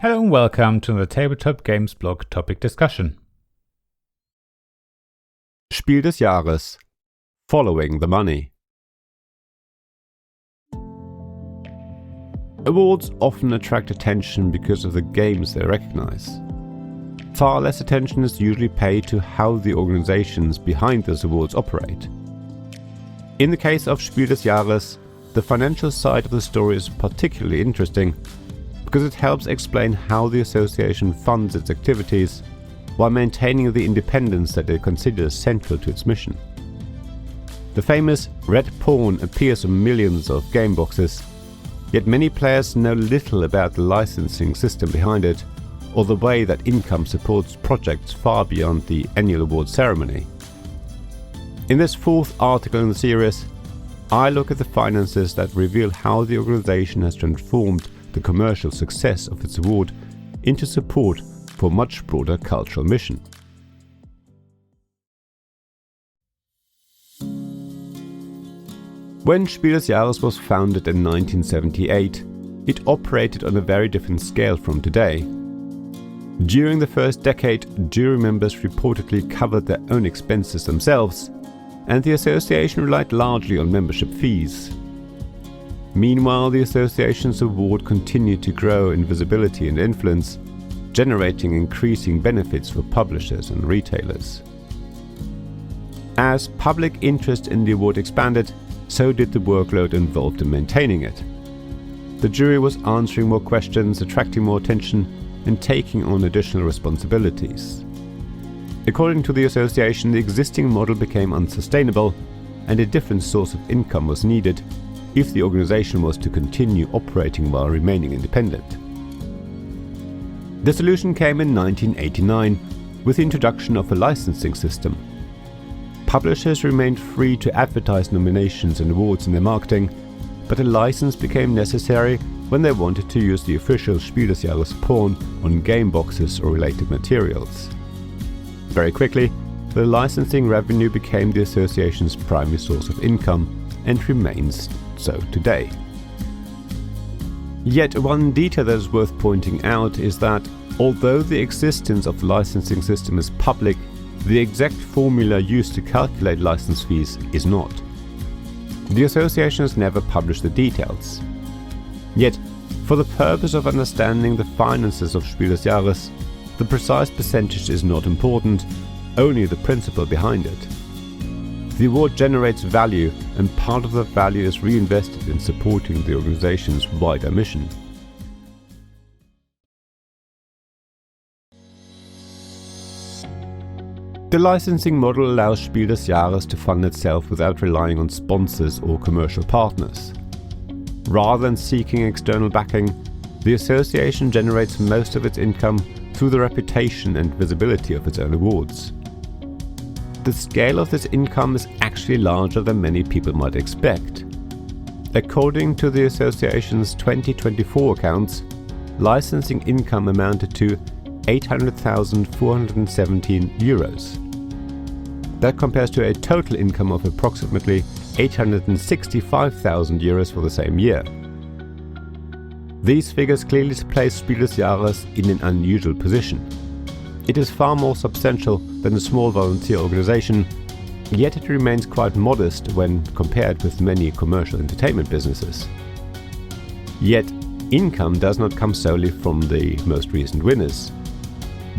Hello and welcome to the Tabletop Games blog topic discussion. Spiel des Jahres. Following the money. Awards often attract attention because of the games they recognize. Far less attention is usually paid to how the organizations behind those awards operate. In the case of Spiel des Jahres, the financial side of the story is particularly interesting because it helps explain how the association funds its activities while maintaining the independence that it considers central to its mission. The famous red pawn appears on millions of game boxes, yet many players know little about the licensing system behind it or the way that income supports projects far beyond the annual award ceremony. In this fourth article in the series, I look at the finances that reveal how the organization has transformed the commercial success of its award into support for a much broader cultural mission. When Spiel des Jahres was founded in 1978, it operated on a very different scale from today. During the first decade, jury members reportedly covered their own expenses themselves, and the association relied largely on membership fees. Meanwhile, the association's award continued to grow in visibility and influence, generating increasing benefits for publishers and retailers. As public interest in the award expanded, so did the workload involved in maintaining it. The jury was answering more questions, attracting more attention, and taking on additional responsibilities. According to the association, the existing model became unsustainable, and a different source of income was needed if the organization was to continue operating while remaining independent. The solution came in 1989 with the introduction of a licensing system. Publishers remained free to advertise nominations and awards in their marketing, but a license became necessary when they wanted to use the official Spiel des Jahres pawn on game boxes or related materials. Very quickly, the licensing revenue became the association's primary source of income and remains so today. Yet one detail that is worth pointing out is that although the existence of the licensing system is public, the exact formula used to calculate license fees is not. The association has never published the details. Yet, for the purpose of understanding the finances of Spiel des Jahres, the precise percentage is not important, only the principle behind it. The award generates value, and part of that value is reinvested in supporting the organization's wider mission. The licensing model allows Spiel des Jahres to fund itself without relying on sponsors or commercial partners. Rather than seeking external backing, the association generates most of its income through the reputation and visibility of its own awards. The scale of this income is actually larger than many people might expect. According to the association's 2024 accounts, licensing income amounted to €800,417. That compares to a total income of approximately €865,000 for the same year. These figures clearly place Spiel des Jahres in an unusual position. It is far more substantial than a small volunteer organization, yet it remains quite modest when compared with many commercial entertainment businesses. Yet, income does not come solely from the most recent winners.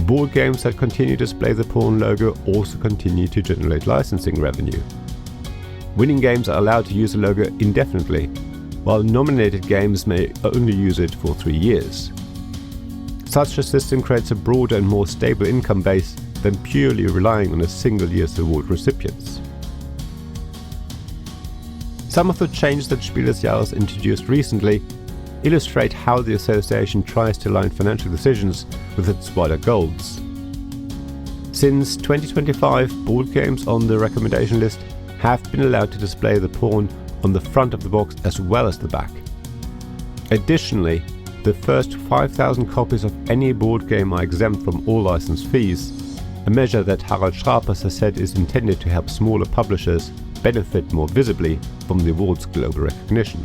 Board games that continue to display the pawn logo also continue to generate licensing revenue. Winning games are allowed to use the logo indefinitely, while nominated games may only use it for 3 years. Such a system creates a broader and more stable income base than purely relying on a single year's award recipients. Some of the changes that Spiel des Jahres introduced recently illustrate how the association tries to align financial decisions with its wider goals. Since 2025, board games on the recommendation list have been allowed to display the pawn on the front of the box as well as the back. Additionally, the first 5,000 copies of any board game are exempt from all license fees, a measure that Harald Schrapers has said is intended to help smaller publishers benefit more visibly from the award's global recognition.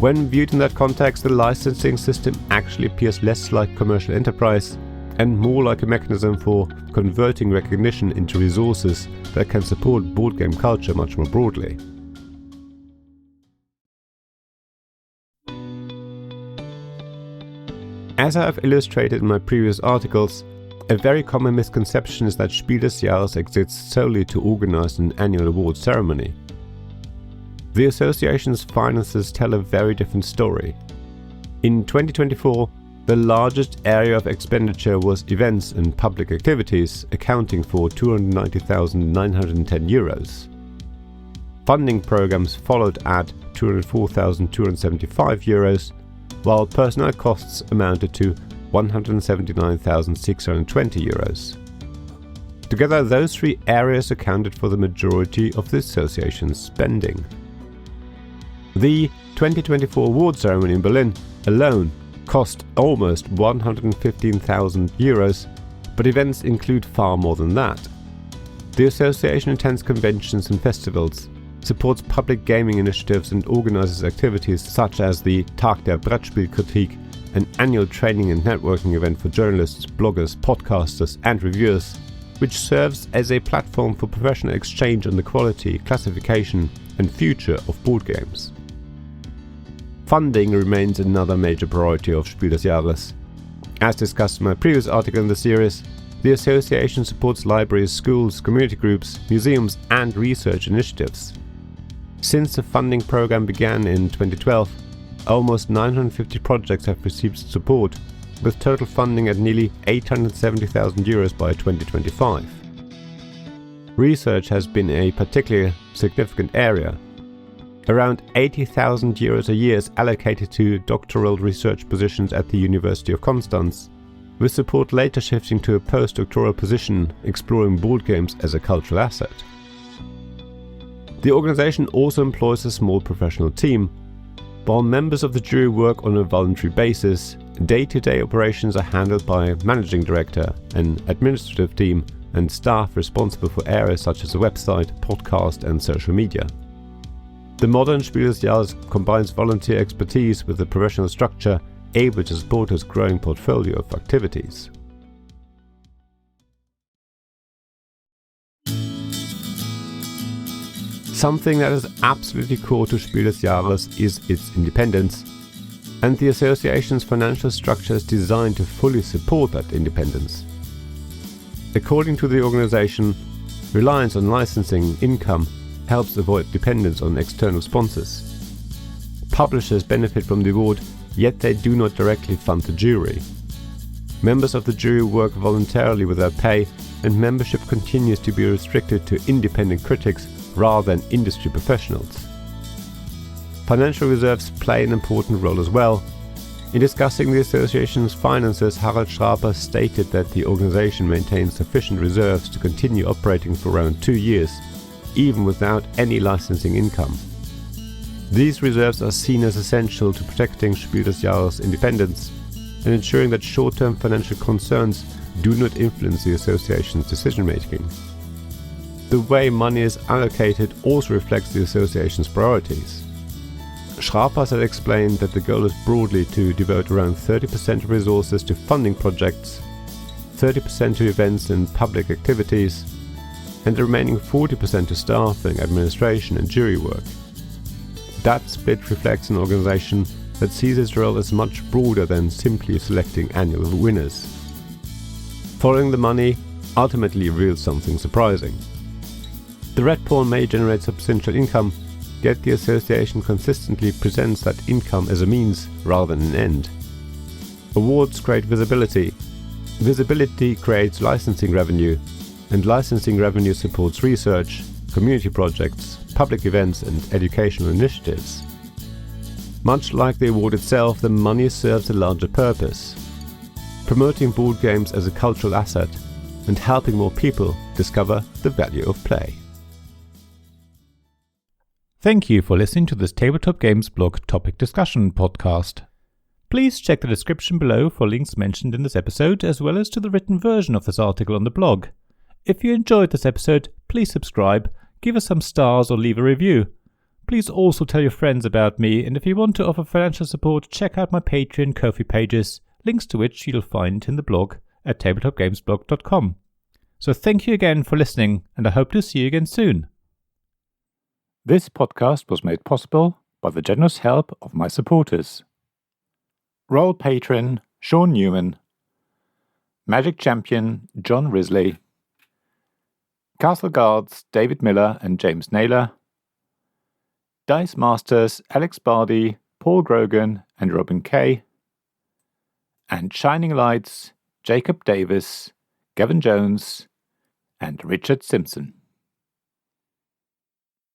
When viewed in that context, the licensing system actually appears less like commercial enterprise and more like a mechanism for converting recognition into resources that can support board game culture much more broadly. As I have illustrated in my previous articles, a very common misconception is that Spiel des Jahres exists solely to organize an annual award ceremony. The association's finances tell a very different story. In 2024, the largest area of expenditure was events and public activities, accounting for €290,910. Funding programs followed at €204,275, while personnel costs amounted to €179,620. Together, those three areas accounted for the majority of the association's spending. The 2024 award ceremony in Berlin alone cost almost €115,000, but events include far more than that. The association attends conventions and festivals, supports public gaming initiatives and organizes activities such as the Tag der Brettspielkritik, an annual training and networking event for journalists, bloggers, podcasters and reviewers, which serves as a platform for professional exchange on the quality, classification and future of board games. Funding remains another major priority of Spiel des Jahres. As discussed in my previous article in the series, the association supports libraries, schools, community groups, museums and research initiatives. Since the funding program began in 2012, almost 950 projects have received support, with total funding at nearly €870,000 by 2025. Research has been a particularly significant area. Around €80,000 a year is allocated to doctoral research positions at the University of Constance, with support later shifting to a postdoctoral position exploring board games as a cultural asset. The organization also employs a small professional team. While members of the jury work on a voluntary basis, day-to-day operations are handled by a managing director, an administrative team, and staff responsible for areas such as the website, podcast, and social media. The modern Spiel des Jahres combines volunteer expertise with a professional structure able to support its growing portfolio of activities. Something that is absolutely core to Spiel des Jahres is its independence, and the association's financial structure is designed to fully support that independence. According to the organization, reliance on licensing income helps avoid dependence on external sponsors. Publishers benefit from the award, yet they do not directly fund the jury. Members of the jury work voluntarily without pay, and membership continues to be restricted to independent critics rather than industry professionals. Financial reserves play an important role as well. In discussing the association's finances, Harald Schraper stated that the organization maintains sufficient reserves to continue operating for around 2 years, even without any licensing income. These reserves are seen as essential to protecting Spiel des Jahres' independence and ensuring that short-term financial concerns do not influence the association's decision-making. The way money is allocated also reflects the association's priorities. Schraper had explained that the goal is broadly to devote around 30% of resources to funding projects, 30% to events and public activities, and the remaining 40% to staffing, administration and jury work. That split reflects an organization that sees its role as much broader than simply selecting annual winners. Following the money ultimately reveals something surprising. The red pawn may generate substantial income, yet the association consistently presents that income as a means rather than an end. Awards create visibility. Visibility creates licensing revenue, and licensing revenue supports research, community projects, public events and educational initiatives. Much like the award itself, the money serves a larger purpose: promoting board games as a cultural asset and helping more people discover the value of play. Thank you for listening to this Tabletop Games blog topic discussion podcast. Please check the description below for links mentioned in this episode, as well as to the written version of this article on the blog. If you enjoyed this episode, please subscribe, give us some stars or leave a review. Please also tell your friends about me, and if you want to offer financial support, check out my Patreon and Ko-fi pages, links to which you'll find in the blog at tabletopgamesblog.com. So thank you again for listening, and I hope to see you again soon. This podcast was made possible by the generous help of my supporters. Royal Patron Sean Newman, Magic Champion John Risley, Castle Guards David Miller and James Naylor, Dice Masters Alex Bardi, Paul Grogan and Robin Kay, and Shining Lights Jacob Davis, Gavin Jones and Richard Simpson.